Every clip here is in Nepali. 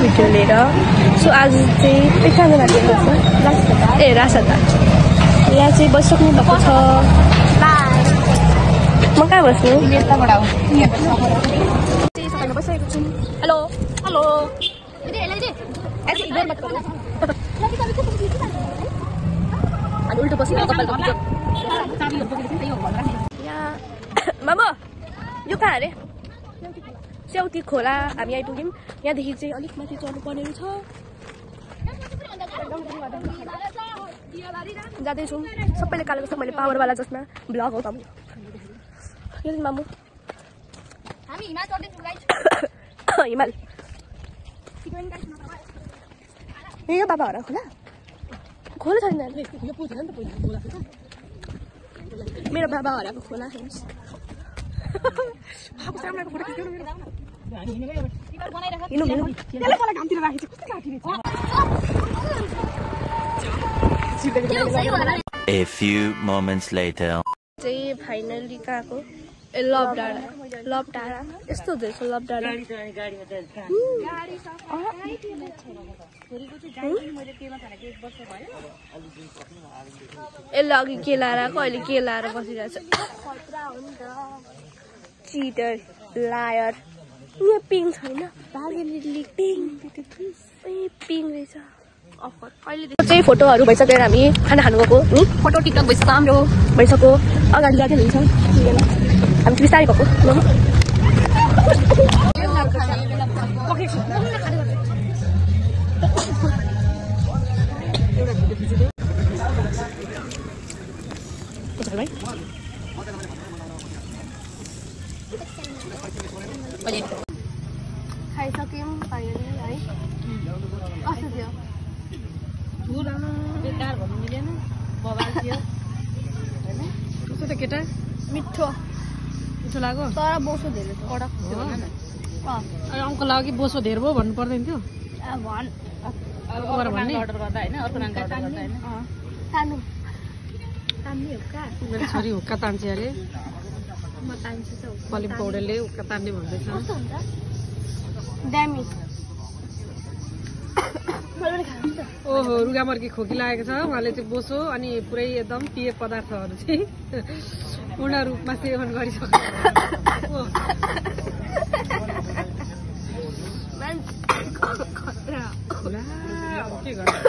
भिडियो लिएर। सो आज चाहिँ कहाँ जान लागेको छ? ए रासदा। यहाँ चाहिँ बसिसक्नु भएको छ। म कहाँ बस्नु? बसिरहेको छु। हेलो हेलो उल्टो बसेर मामा यो कहाँ अरे? स्याउती खोला हामी आइपुग्यौँ। यहाँदेखि चाहिँ अलिक माथि चढ्नु पर्ने छ। जाँदैछौँ। सबैले कालेको छ। मैले पावरवाला जसमा ब्लग हो तपाईँ मामु हिमाल यो बाबा होला खोला खोला छैन मेरो बाबा हराएको खोला हेर्नुहोस्। A few moments later. चाहिँ फाइनली कहाँको ए लभ डाँडा यस्तो हुँदैछ लभ डाँडा। यसले अघि के लाएर आएको अहिले के लाएर बसिरहेछ। चिटर लायर यहाँ पिङ छैन पिङ रहेछ। अहिले चाहिँ फोटोहरू भइसकेर हामी खाना खानु गएको नि फोटो टिकटक भइसक्यो हाम्रो भइसक्यो। अगाडि जाँदै हुन्छ हामी बिस्तारै गएको। खाइसक्यौँ फाइनली है। कस्तो थियो? बेकार भन्नु मिलेन बबाल थियो हैन। कस्तो त केटा? मिठो मिठो लाग्यो तर बोसो धेरै कडक थियो भन न। अङ्कल लागि बोसो धेरै भयो भन्नु पर्दैन थियो। भन अर्डर गर्दा हैन अर्को नाम गर्दा हैन तान्नु तान्ने हो का? मेरो छोरी हुक्का तान्छ अरे। म तान्छु त पलिम पौडेलले हुक्का तान्ने भन्दैछ। कस्तो हुन्छ? ड्यामी ओहो रुगामर्की खोकी लागेको छ। उहाँले चाहिँ बोसो अनि पुरै एकदम पेय पदार्थहरू चाहिँ पूर्ण रूपमा सेवन गरिसक्नु। के गर्नु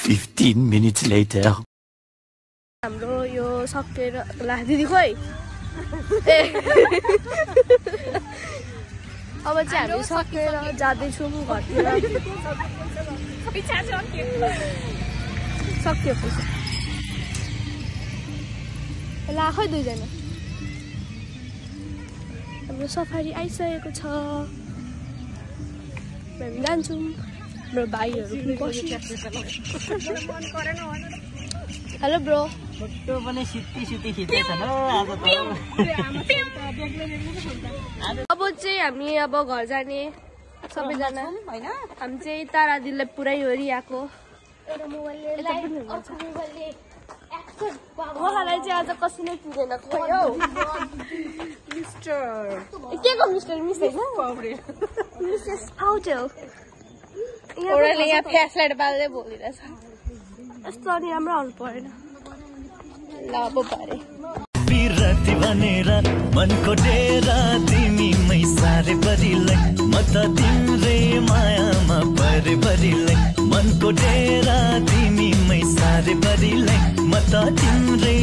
15 minutes later. हाम्रो यो सकेर ला दिदी खोइ अब चाहिँ हामी सकेर जाँदैछौँ घरतिर। सक्यो ला खै दुईजना हाम्रो सफारी आइसकेको छ। हामी जान्छौँ। हाम्रो भाइहरू हेलो ब्रो त्यो पनि सिटी खिच्दैछ न आज त। अब चाहिँ हामी अब घर जाने सबैजना हैन। हामी चाहिँ तारादिललाई पुरै वरिआको उहाँलाई चाहिँ आज कसैले पुगेन खोइ हौ। मिस्टर के को मिस्टर मिस हैन मिसेस आउटल ओराले यहाँ फ्ल्यासलाइट बाल्दै बोलिरहेछ। यस्तो अनि राम्रो आउनु परेन ल अब पारे बिरती भनेर मनको डेरा तिमी मै सारे परिलाई म त तिम्रै मायामा परे परिलाई मनको डेरा तिमी मै सारे परिलाई म त तिम्रै